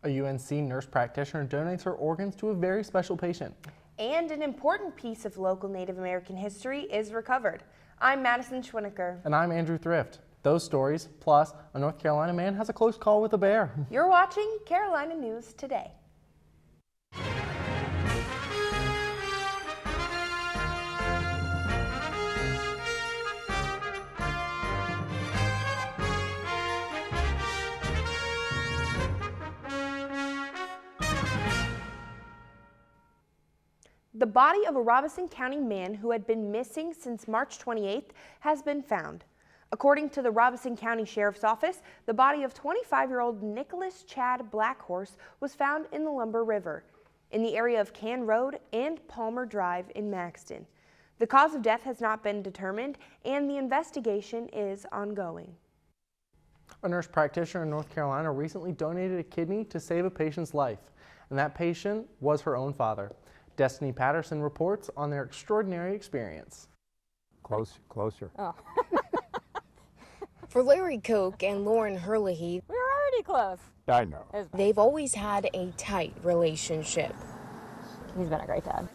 A UNC nurse practitioner donates her organs to a very special patient. And an important piece of local Native American history is recovered. I'm Madison Schwinnaker. And I'm Andrew Thrift. Those stories, plus a North Carolina man has a close call with a bear. You're watching Carolina News Today. The body of a Robeson County man who had been missing since March 28th has been found. According to the Robeson County Sheriff's Office, the body of 25-year-old Nicholas Chad Blackhorse was found in the Lumber River, in the area of Can Road and Palmer Drive in Maxton. The cause of death has not been determined, and the investigation is ongoing. A nurse practitioner in North Carolina recently donated a kidney to save a patient's life, and that patient was her own father. Destiny Patterson reports on their extraordinary experience. Closer. Oh. For Larry Koch and Lauren Herlihy, We were already close. I know. they've always had a tight relationship. He's been a great dad.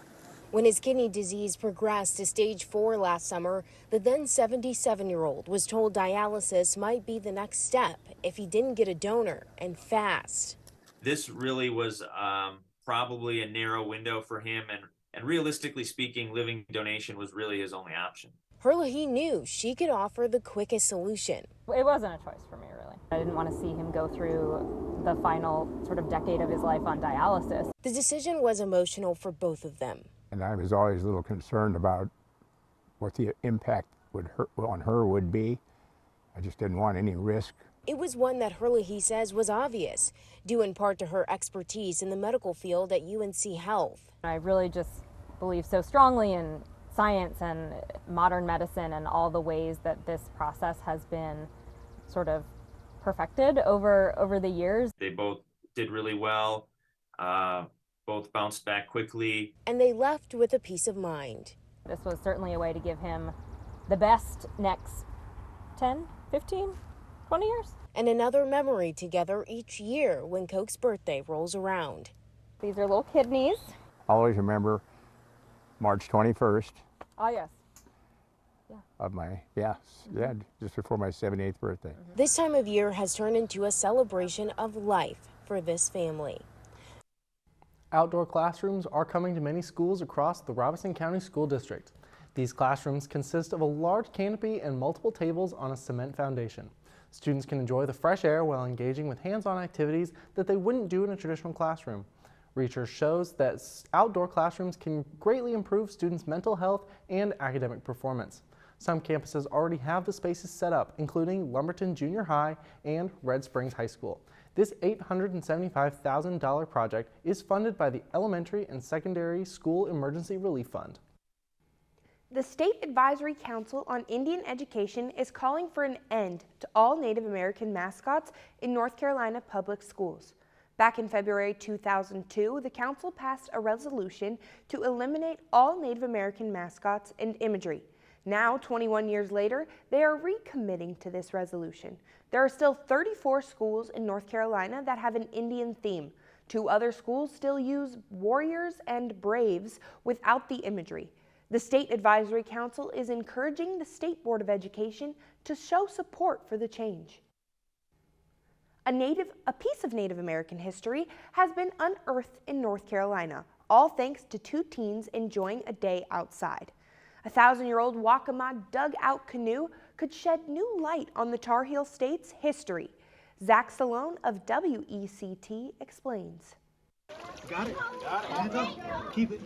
When his kidney disease progressed to stage 4 last summer, the then 77-year-old was told dialysis might be the next step if he didn't get a donor, and fast. This really was probably a narrow window for him, and realistically speaking, living donation was really his only option. Herlihy knew she could offer the quickest solution. It wasn't a choice for me, really. I didn't want to see him go through the final sort of decade of his life on dialysis. The decision was emotional for both of them. And I was always a little concerned about what the impact on her would be. I just didn't want any risk. It was one that Herlihy says was obvious, due in part to her expertise in the medical field at UNC Health. I really just believe so strongly in science and modern medicine and all the ways that this process has been sort of perfected over the years. They both did really well, both bounced back quickly. And they left with a peace of mind. This was certainly a way to give him the best next 10, 15, 20 years. And another memory together each year when Koch's birthday rolls around. These are little kidneys. I always remember March 21st Oh, yes. of my, just before my 78th birthday. This time of year has turned into a celebration of life for this family. Outdoor classrooms are coming to many schools across the Robeson County School District. These classrooms consist of a large canopy and multiple tables on a cement foundation. Students can enjoy the fresh air while engaging with hands-on activities that they wouldn't do in a traditional classroom. Research shows that outdoor classrooms can greatly improve students' mental health and academic performance. Some campuses already have the spaces set up, including Lumberton Junior High and Red Springs High School. This $875,000 project is funded by the Elementary and Secondary School Emergency Relief Fund. The State Advisory Council on Indian Education is calling for an end to all Native American mascots in North Carolina public schools. Back in February 2002, the council passed a resolution to eliminate all Native American mascots and imagery. Now, 21 years later, they are recommitting to this resolution. There are still 34 schools in North Carolina that have an Indian theme. 2 other schools still use warriors and braves without the imagery. The State Advisory Council is encouraging the State Board of Education to show support for the change. A piece of Native American history has been unearthed in North Carolina, all thanks to 2 teens enjoying a day outside. A 1,000-year-old Waccamaw dugout canoe could shed new light on the Tar Heel State's history. Zach Salone of WECT explains. Got it. Hands up. Keep it.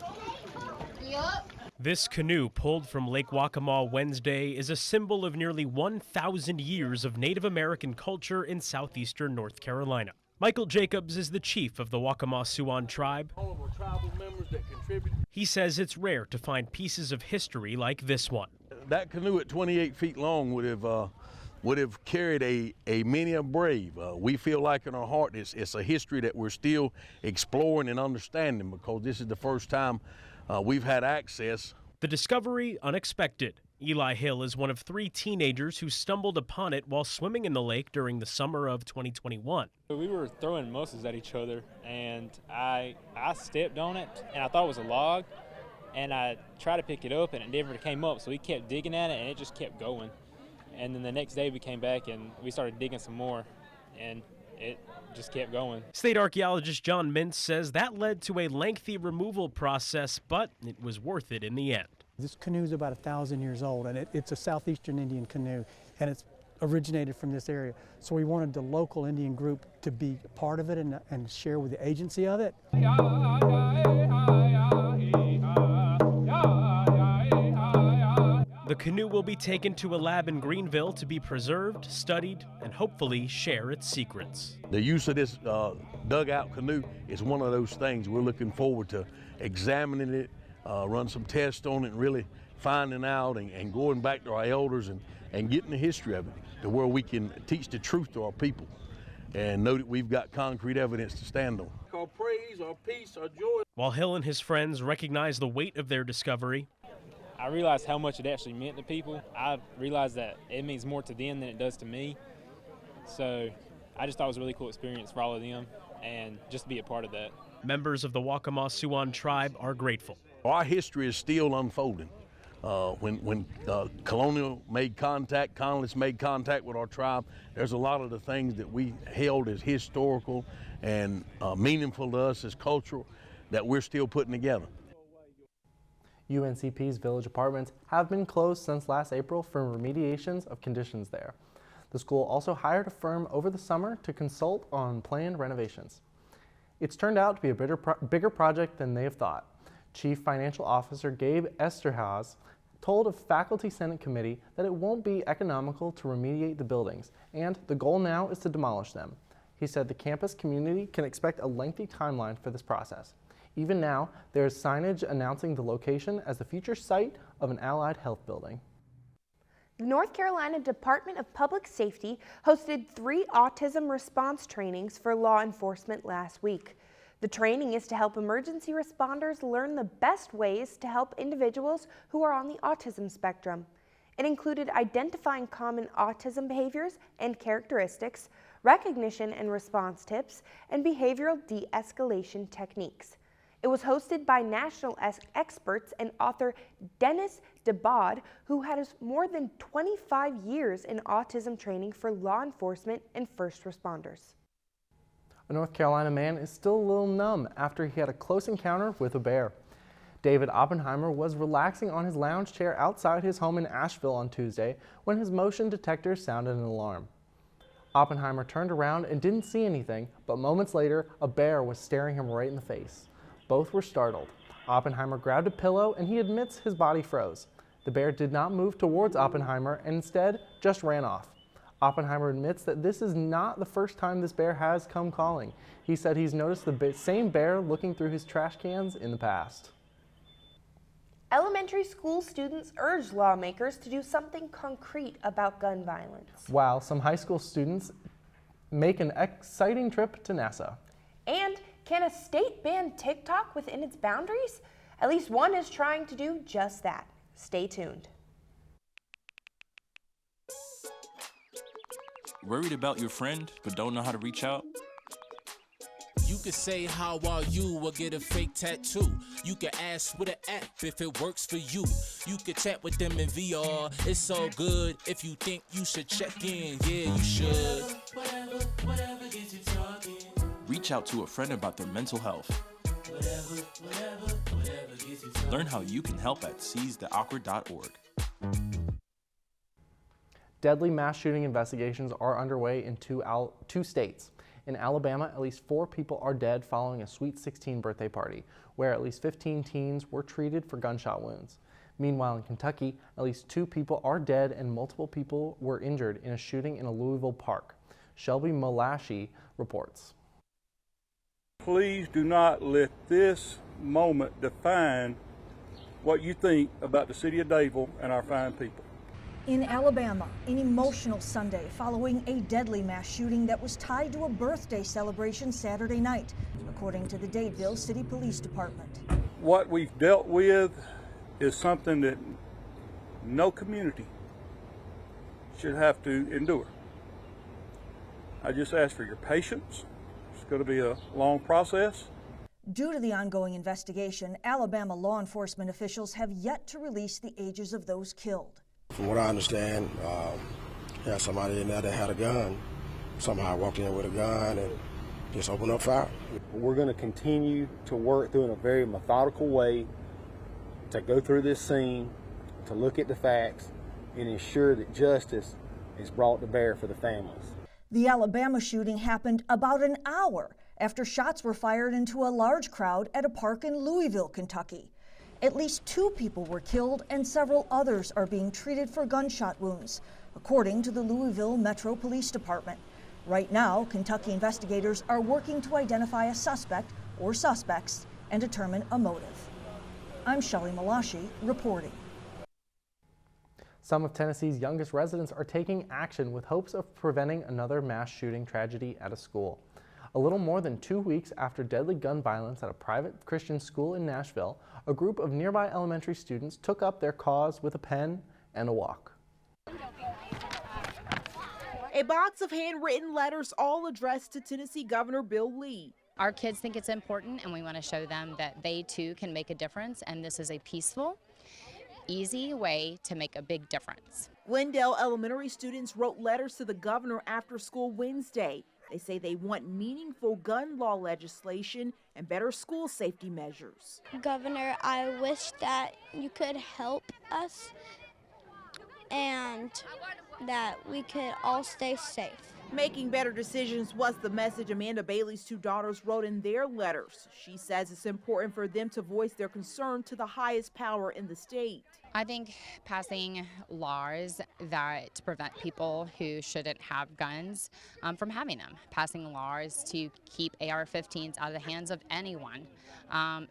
This canoe pulled from Lake Waccamaw Wednesday is a symbol of nearly 1,000 years of Native American culture in southeastern North Carolina. Michael Jacobs is the chief of the Waccamaw Siouan tribe. All of our tribal members that contribute. He says it's rare to find pieces of history like this one. That canoe at 28 feet long would have carried a many a brave. We feel like in our heart it's a history that we're still exploring and understanding, because this is the first time we've had access. The discovery unexpected. Eli Hill is one of 3 teenagers who stumbled upon it while swimming in the lake during the summer of 2021. We were throwing mussels at each other, and I stepped on it, and I thought it was a log, and I tried to pick it up, and it never came up, so we kept digging at it, and it just kept going. And then the next day we came back, and we started digging some more, and it just kept going. State archaeologist John Mintz says that led to a lengthy removal process, but it was worth it in the end. This canoe is about 1,000 years old, and it's a southeastern Indian canoe, and it's originated from this area. So we wanted the local Indian group to be part of it and share with the agency of it. The canoe will be taken to a lab in Greenville to be preserved, studied, and hopefully share its secrets. The use of this dugout canoe is one of those things we're looking forward to examining it, run some tests on it, and really finding out and going back to our elders and getting the history of it to where we can teach the truth to our people and know that we've got concrete evidence to stand on. Our praise, our peace, our joy. While Hill and his friends recognize the weight of their discovery, I realized how much it actually meant to people. I realized that it means more to them than it does to me. So I just thought it was a really cool experience for all of them and just to be a part of that. Members of the Waccamaw Siouan tribe are grateful. Our history is still unfolding. When colonial made contact, colonists made contact with our tribe, there's a lot of the things that we held as historical and meaningful to us as cultural that we're still putting together. UNCP's village apartments have been closed since last April for remediations of conditions there. The school also hired a firm over the summer to consult on planned renovations. It's turned out to be a bigger project than they have thought. Chief Financial Officer Gabe Esterhaus told a faculty senate committee that it won't be economical to remediate the buildings, and the goal now is to demolish them. He said the campus community can expect a lengthy timeline for this process. Even now, there is signage announcing the location as the future site of an allied health building. The North Carolina Department of Public Safety hosted 3 autism response trainings for law enforcement last week. The training is to help emergency responders learn the best ways to help individuals who are on the autism spectrum. It included identifying common autism behaviors and characteristics, recognition and response tips, and behavioral de-escalation techniques. It was hosted by national experts and author Dennis DeBod, who has more than 25 years in autism training for law enforcement and first responders. A North Carolina man is still a little numb after he had a close encounter with a bear. David Oppenheimer was relaxing on his lounge chair outside his home in Asheville on Tuesday when his motion detector sounded an alarm. Oppenheimer turned around and didn't see anything, but moments later, a bear was staring him right in the face. Both were startled. Oppenheimer grabbed a pillow and he admits his body froze. The bear did not move towards Oppenheimer and instead just ran off. Oppenheimer admits that this is not the first time this bear has come calling. He said he's noticed the same bear looking through his trash cans in the past. Elementary school students urged lawmakers to do something concrete about gun violence, while some high school students make an exciting trip to NASA. And can a state ban TikTok within its boundaries? At least one is trying to do just that. Stay tuned. Worried about your friend but don't know how to reach out? You could say how are you or get a fake tattoo. You could ask with an app if it works for you. You could chat with them in VR. It's so good. If you think you should check in, yeah, you should. Whatever gets you talking. Reach out to a friend about their mental health. Whatever gets you talking. Learn how you can help at seizetheawkward.org. Deadly mass shooting investigations are underway in two states. In Alabama, at least 4 people are dead following a Sweet 16 birthday party, where at least 15 teens were treated for gunshot wounds. Meanwhile, in Kentucky, at least 2 people are dead and multiple people were injured in a shooting in a Louisville park. Shelby Malashi reports. Please do not let this moment define what you think about the city of Dadeville and our fine people. In Alabama, an emotional Sunday following a deadly mass shooting that was tied to a birthday celebration Saturday night, according to the Dadeville City Police Department. What we've dealt with is something that no community should have to endure. I just ask for your patience. It's going to be a long process. Due to the ongoing investigation, Alabama law enforcement officials have yet to release the ages of those killed. From what I understand, yeah, somebody in there that had a gun somehow walked in with a gun and just opened up fire. We're going to continue to work through in a very methodical way to go through this scene, to look at the facts, and ensure that justice is brought to bear for the families. The Alabama shooting happened about an hour after shots were fired into a large crowd at a park in Louisville, Kentucky. At least 2 people were killed and several others are being treated for gunshot wounds, according to the Louisville Metro Police Department. Right now, Kentucky investigators are working to identify a suspect or suspects and determine a motive. I'm Shelley Malashi reporting. Some of Tennessee's youngest residents are taking action with hopes of preventing another mass shooting tragedy at a school. A little more than 2 weeks after deadly gun violence at a private Christian school in Nashville, a group of nearby elementary students took up their cause with a pen and a walk. A box of handwritten letters all addressed to Tennessee Governor Bill Lee. Our kids think it's important, and we want to show them that they too can make a difference, and this is a peaceful, easy way to make a big difference. Glendale elementary students wrote letters to the governor after school Wednesday. They say they want meaningful gun law legislation and better school safety measures. Governor, I wish that you could help us and that we could all stay safe. Making better decisions was the message Amanda Bailey's 2 daughters wrote in their letters. She says it's important for them to voice their concern to the highest power in the state. I think passing laws that prevent people who shouldn't have guns from having them, passing laws to keep AR-15s out of the hands of anyone.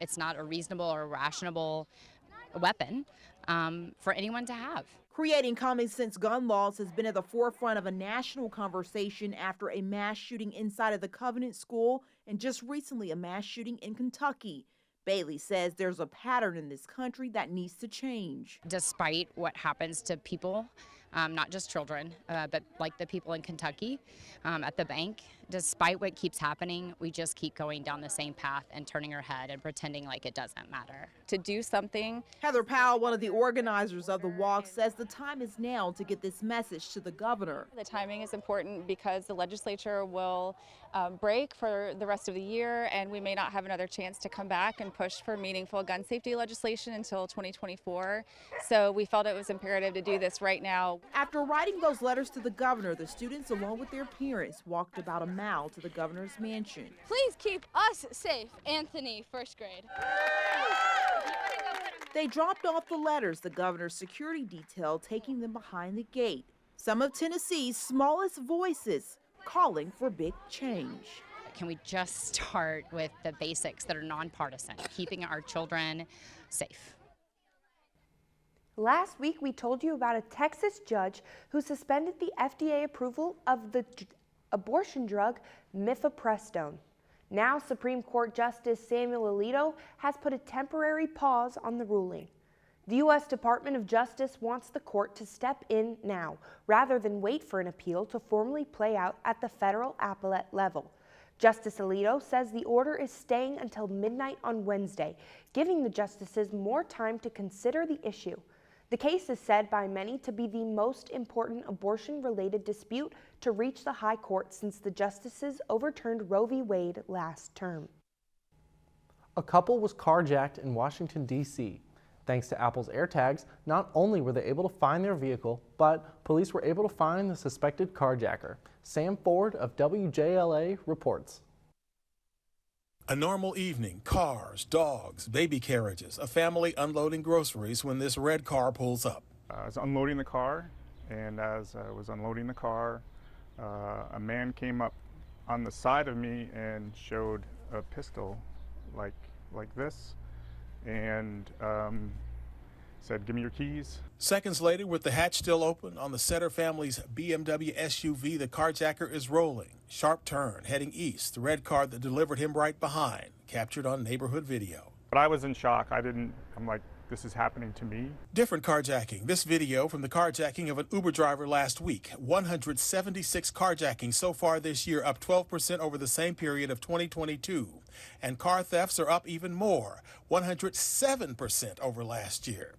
It's not a reasonable or rational weapon for anyone to have. Creating common sense gun laws has been at the forefront of a national conversation after a mass shooting inside of the Covenant School and just recently a mass shooting in Kentucky. Bailey says there's a pattern in this country that needs to change. Despite what happens to people, not just children, but like the people in Kentucky at the bank, despite what keeps happening, we just keep going down the same path and turning our head and pretending like it doesn't matter. To do something. Heather Powell, one of the organizers of the walk, says the time is now to get this message to the governor. The timing is important because the legislature will break for the rest of the year, and we may not have another chance to come back and push for meaningful gun safety legislation until 2024. So we felt it was imperative to do this right now. After writing those letters to the governor, the students, along with their parents, walked about a mile to the governor's mansion. Please keep us safe. Anthony, 1st grade. They dropped off the letters, the governor's security detail taking them behind the gate. Some of Tennessee's smallest voices calling for big change. Can we just start with the basics that are nonpartisan, keeping our children safe? Last week, we told you about a Texas judge who suspended the FDA approval of the abortion drug mifepristone. Now, Supreme Court Justice Samuel Alito has put a temporary pause on the ruling. The U.S. Department of Justice wants the court to step in now, rather than wait for an appeal to formally play out at the federal appellate level. Justice Alito says the order is staying until midnight on Wednesday, giving the justices more time to consider the issue. The case is said by many to be the most important abortion-related dispute to reach the high court since the justices overturned Roe v. Wade last term. A couple was carjacked in Washington, D.C. Thanks to Apple's AirTags, not only were they able to find their vehicle, but police were able to find the suspected carjacker. Sam Ford of WJLA reports. A normal evening, cars, dogs, baby carriages, a family unloading groceries when this red car pulls up. I was unloading the car, and as I was unloading the car, a man came up on the side of me and showed a pistol like this, and said, "Give me your keys." Seconds later, with the hatch still open on the Setter family's BMW SUV, the carjacker is rolling. Sharp turn, heading east, the red car that delivered him right behind, captured on neighborhood video. But I was in shock. I'm like, this is happening to me. Different carjacking. This video from the carjacking of an Uber driver last week. 176 carjackings so far this year, up 12% over the same period of 2022. And car thefts are up even more, 107% over last year.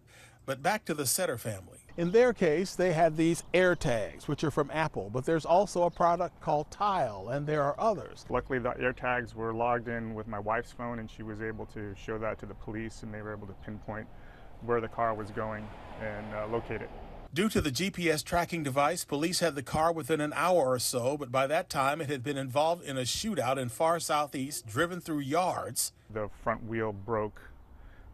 But back to the Setter family. In their case, they had these AirTags, which are from Apple, but there's also a product called Tile, and there are others. Luckily, the AirTags were logged in with my wife's phone, and she was able to show that to the police, and they were able to pinpoint where the car was going and locate it. Due to the GPS tracking device, police had the car within an hour or so, but by that time it had been involved in a shootout in far southeast, driven through yards. The front wheel broke,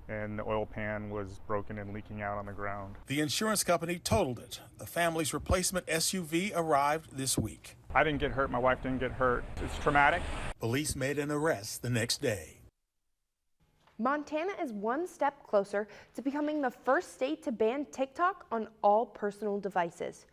and the oil pan was broken and leaking out on the ground. The insurance company totaled it. The family's replacement SUV arrived this week. I didn't get hurt, my wife didn't get hurt. It's traumatic. Police made an arrest the next day. Montana is one step closer to becoming the first state to ban TikTok on all personal devices.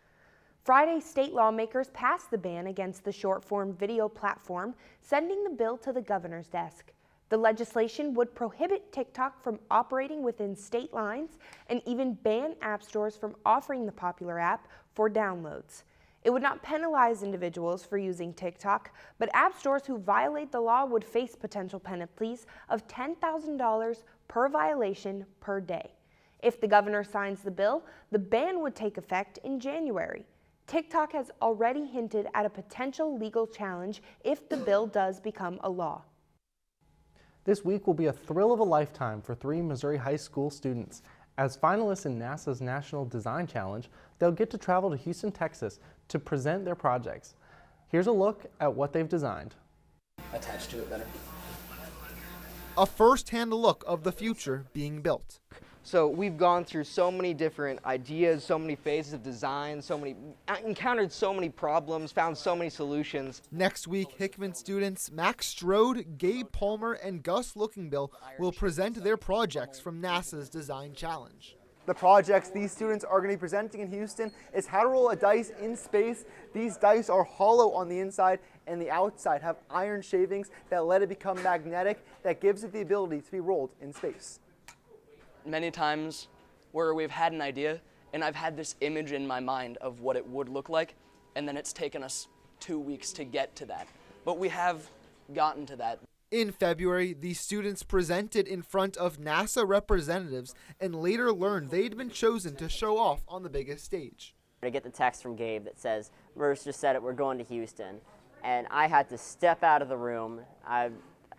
Friday, state lawmakers passed the ban against the short-form video platform, sending the bill to the governor's desk. The legislation would prohibit TikTok from operating within state lines and even ban app stores from offering the popular app for downloads. It would not penalize individuals for using TikTok, but app stores who violate the law would face potential penalties of $10,000 per violation per day. If the governor signs the bill, the ban would take effect in January. TikTok has already hinted at a potential legal challenge if the bill does become a law. This week will be a thrill of a lifetime for 3 Missouri high school students. As finalists in NASA's National Design Challenge, they'll get to travel to Houston, Texas to present their projects. Here's a look at what they've designed. Attached to it better. A first-hand look of the future being built. So we've gone through so many different ideas, so many phases of design, encountered so many problems, found so many solutions. Next week, Hickman students Max Strode, Gabe Palmer, and Gus Lookingbill will present their projects from NASA's Design Challenge. The projects these students are going to be presenting in Houston is how to roll a dice in space. These dice are hollow on the inside and the outside have iron shavings that let it become magnetic, that gives it the ability to be rolled in space. Many times where we've had an idea and I've had this image in my mind of what it would look like, and then it's taken us 2 weeks to get to that. But we have gotten to that. In February, the students presented in front of NASA representatives and later learned they'd been chosen to show off on the biggest stage. I get the text from Gabe that says, Merce just said it, we're going to Houston. And I had to step out of the room.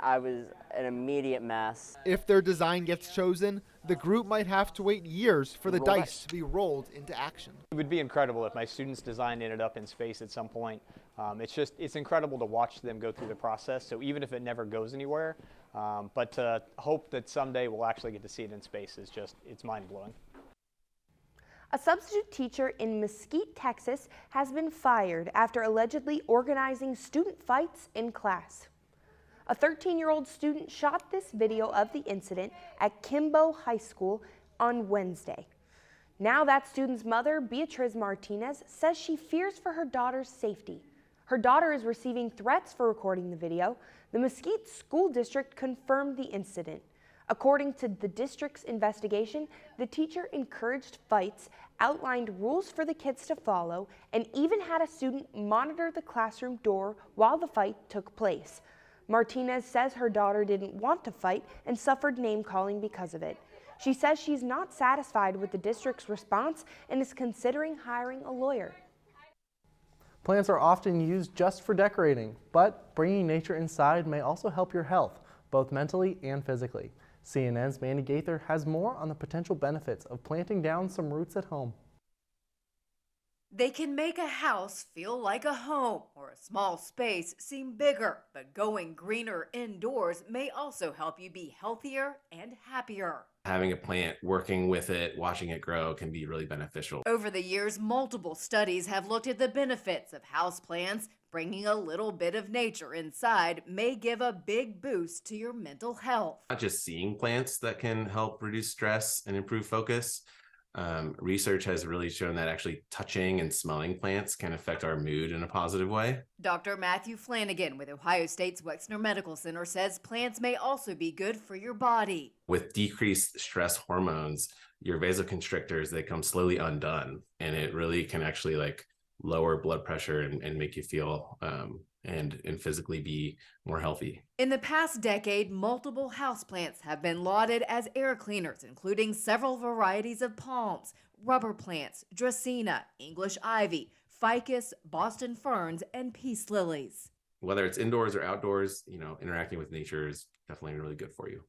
I was an immediate mess. If their design gets chosen, the group might have to wait years for the dice to be rolled into action. It would be incredible if my students' design ended up in space at some point. It's incredible to watch them go through the process, so even if it never goes anywhere, but to hope that someday we'll actually get to see it in space is it's mind-blowing. A substitute teacher in Mesquite, Texas has been fired after allegedly organizing student fights in class. A 13-year-old student shot this video of the incident at Kimbo High School on Wednesday. Now that student's mother, Beatriz Martinez, says she fears for her daughter's safety. Her daughter is receiving threats for recording the video. The Mesquite School District confirmed the incident. According to the district's investigation, the teacher encouraged fights, outlined rules for the kids to follow, and even had a student monitor the classroom door while the fight took place. Martinez says her daughter didn't want to fight and suffered name-calling because of it. She says she's not satisfied with the district's response and is considering hiring a lawyer. Plants are often used just for decorating, but bringing nature inside may also help your health, both mentally and physically. CNN's Mandy Gaither has more on the potential benefits of planting down some roots at home. They can make a house feel like a home or a small space seem bigger, but going greener indoors may also help you be healthier and happier. Having a plant, working with it, watching it grow can be really beneficial. Over the years, multiple studies have looked at the benefits of houseplants. Bringing a little bit of nature inside may give a big boost to your mental health. Not just seeing plants that can help reduce stress and improve focus, Research has really shown that actually touching and smelling plants can affect our mood in a positive way. Dr. Matthew Flanagan with Ohio State's Wexner Medical Center says plants may also be good for your body. With decreased stress hormones, your vasoconstrictors, they come slowly undone, and it really can actually like lower blood pressure and make you feel and physically be more healthy. In the past decade, multiple houseplants have been lauded as air cleaners, including several varieties of palms, rubber plants, dracaena, English ivy, ficus, Boston ferns, and peace lilies. Whether it's indoors or outdoors, interacting with nature is definitely really good for you.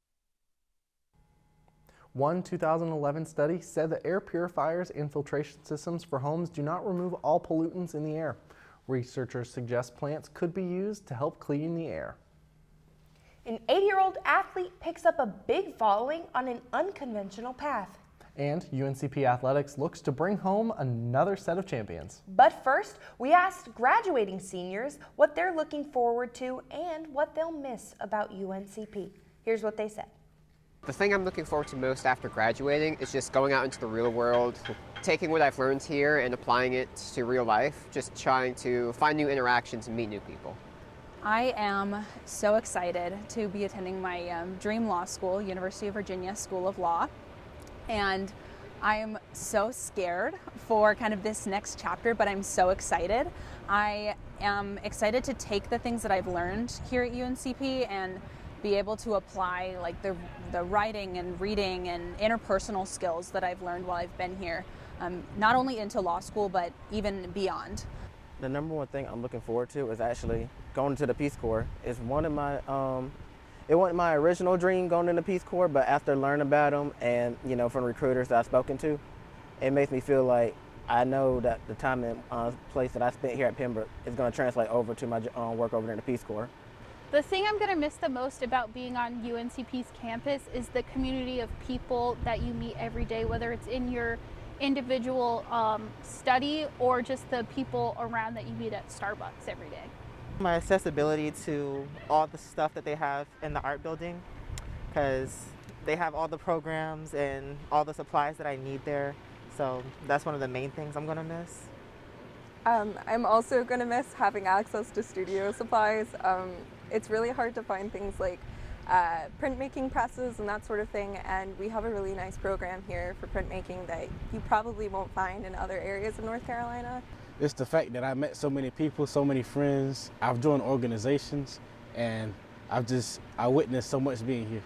One 2011 study said that air purifiers and filtration systems for homes do not remove all pollutants in the air. Researchers suggest plants could be used to help clean the air. An 80-year-old athlete picks up a big following on an unconventional path. And UNCP Athletics looks to bring home another set of champions. But first, we asked graduating seniors what they're looking forward to and what they'll miss about UNCP. Here's what they said. The thing I'm looking forward to most after graduating is just going out into the real world, taking what I've learned here and applying it to real life, just trying to find new interactions and meet new people. I am so excited to be attending my dream law school, University of Virginia School of Law, and I am so scared for kind of this next chapter, but I'm so excited. I am excited to take the things that I've learned here at UNCP and be able to apply like the writing and reading and interpersonal skills that I've learned while I've been here, not only into law school, but even beyond. The number one thing I'm looking forward to is actually going to the Peace Corps. It's one of my, it wasn't my original dream going into the Peace Corps, but after learning about them and, from recruiters that I've spoken to, it makes me feel like I know that the time and place that I spent here at Pembroke is going to translate over to my work over there in the Peace Corps. The thing I'm going to miss the most about being on UNCP's campus is the community of people that you meet every day, whether it's in your individual study or just the people around that you meet at Starbucks every day. My accessibility to all the stuff that they have in the art building, because they have all the programs and all the supplies that I need there. So that's one of the main things I'm going to miss. I'm also going to miss having access to studio supplies. It's really hard to find things like printmaking presses and that sort of thing, and we have a really nice program here for printmaking that you probably won't find in other areas of North Carolina. It's the fact that I met so many people, so many friends. I've joined organizations, and I witnessed so much being here.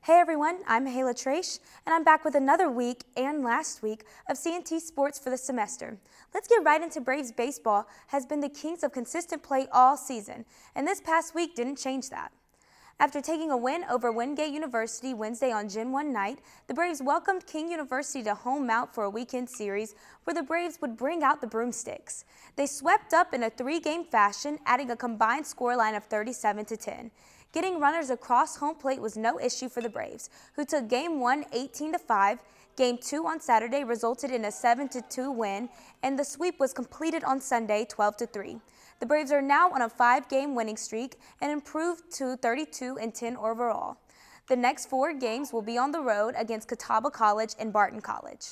Hey everyone, I'm Hala Trace, and I'm back with another week and last week of CNT Sports for the semester. Let's get right into Braves baseball. Has been the kings of consistent play all season, and this past week didn't change that. After taking a win over Wingate University Wednesday on Gen 1 night, the Braves welcomed King University to home mount for a weekend series where the Braves would bring out the broomsticks. They swept up in a 3-game fashion, adding a combined scoreline of 37-10. Getting runners across home plate was no issue for the Braves, who took Game 1 18-5. Game 2 on Saturday resulted in a 7-2 win, and the sweep was completed on Sunday 12-3. The Braves are now on a 5-game winning streak and improved to 32-10 overall. The next 4 games will be on the road against Catawba College and Barton College.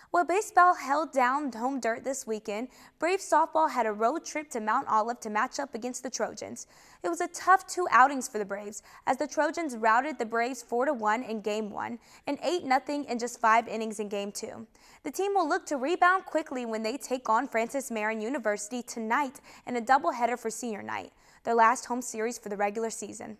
While baseball held down home dirt this weekend, Braves softball had a road trip to Mount Olive to match up against the Trojans. It was a tough 2 outings for the Braves, as the Trojans routed the Braves 4-1 in Game 1 and 8-0 in just 5 innings in Game 2. The team will look to rebound quickly when they take on Francis Marion University tonight in a doubleheader for senior night, their last home series for the regular season.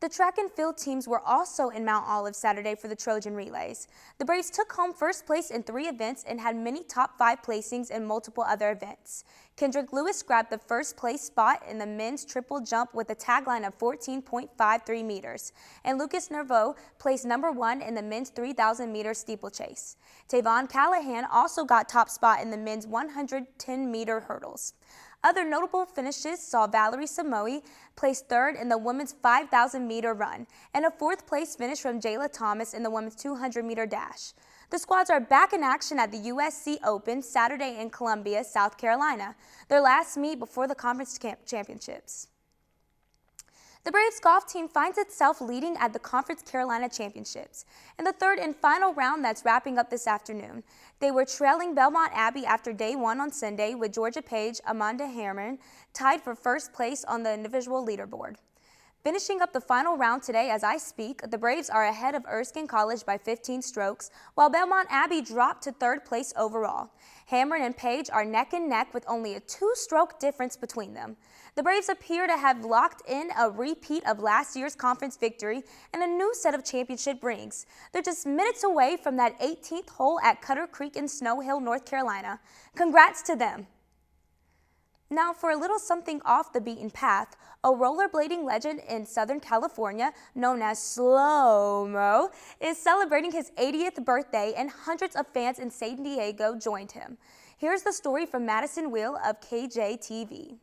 The track and field teams were also in Mount Olive Saturday for the Trojan Relays. The Braves took home first place in 3 events and had many top 5 placings in multiple other events. Kendrick Lewis grabbed the first place spot in the men's triple jump with a tagline of 14.53 meters, and Lucas Nervo placed number 1 in the men's 3,000 meter steeplechase. Tavon Callahan also got top spot in the men's 110 meter hurdles. Other notable finishes saw Valerie Samoe place third in the women's 5,000-meter run and a fourth place finish from Jayla Thomas in the women's 200-meter dash. The squads are back in action at the USC Open Saturday in Columbia, South Carolina, their last meet before the conference championships. The Braves golf team finds itself leading at the Conference Carolina Championships in the third and final round that's wrapping up this afternoon. They were trailing Belmont Abbey after day one on Sunday with Georgia Page, Amanda Harmon tied for first place on the individual leaderboard. Finishing up the final round today as I speak, the Braves are ahead of Erskine College by 15 strokes, while Belmont Abbey dropped to third place overall. Hamron and Page are neck and neck with only a 2-stroke difference between them. The Braves appear to have locked in a repeat of last year's conference victory and a new set of championship rings. They're just minutes away from that 18th hole at Cutter Creek in Snow Hill, North Carolina. Congrats to them. Now for a little something off the beaten path, a rollerblading legend in Southern California known as Slow-Mo is celebrating his 80th birthday and hundreds of fans in San Diego joined him. Here's the story from Madison Wheel of KJ-TV.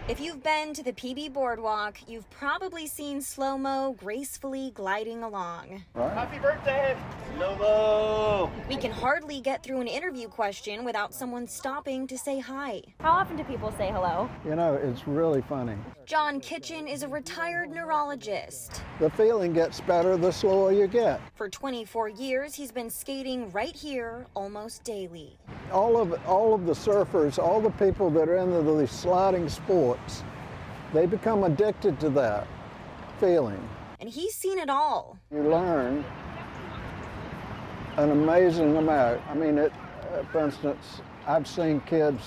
If you've been to the PB Boardwalk, you've probably seen Slow-Mo gracefully gliding along. Happy birthday, Slow-Mo! We can hardly get through an interview question without someone stopping to say hi. How often do people say hello? You know, it's really funny. John Kitchen is a retired neurologist. The feeling gets better the slower you get. For 24 years, he's been skating right here almost daily. All of the surfers, all the people that are into these sliding sports, they become addicted to that feeling. And he's seen it all. You learn an amazing amount. I mean, for instance, I've seen kids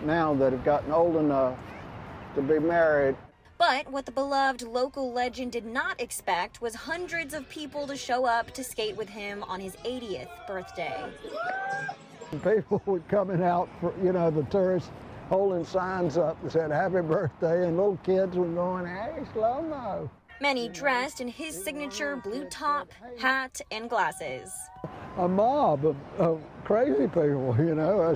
now that have gotten old enough to be married. But what the beloved local legend did not expect was hundreds of people to show up to skate with him on his 80th birthday. People were coming out, for, you know, the tourists holding signs up that said happy birthday, and little kids were going, hey, Slow-Mo. Many dressed in his signature blue top, hat, and glasses. A mob of crazy people, you know.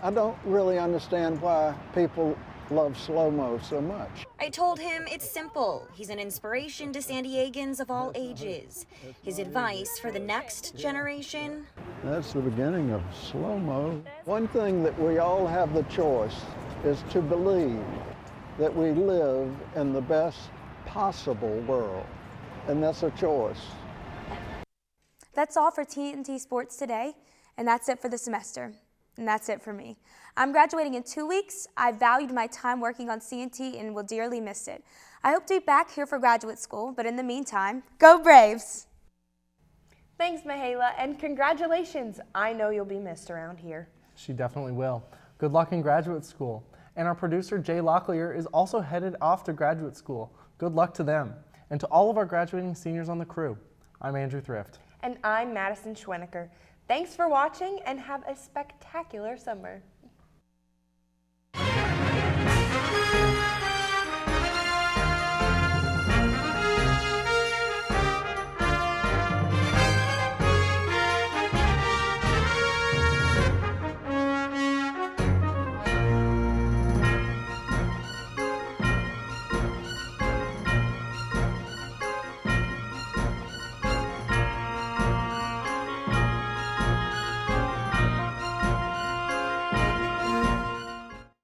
I don't really understand why people love Slow-Mo so much. I told him it's simple. He's an inspiration to San Diegans of all ages. His advice for the next generation? That's the beginning of Slow-Mo. One thing that we all have the choice is to believe that we live in the best possible world, and that's a choice. That's all for TNT Sports today, and that's it for the semester. And that's it for me. I'm graduating in 2 weeks. I valued my time working on CNT and will dearly miss it. I hope to be back here for graduate school, but in the meantime, go Braves! Thanks, Mihaela, and congratulations. I know you'll be missed around here. She definitely will. Good luck in graduate school. And our producer, Jay Locklear, is also headed off to graduate school. Good luck to them. And to all of our graduating seniors on the crew. I'm Andrew Thrift. And I'm Madison Schwenecker. Thanks for watching and have a spectacular summer.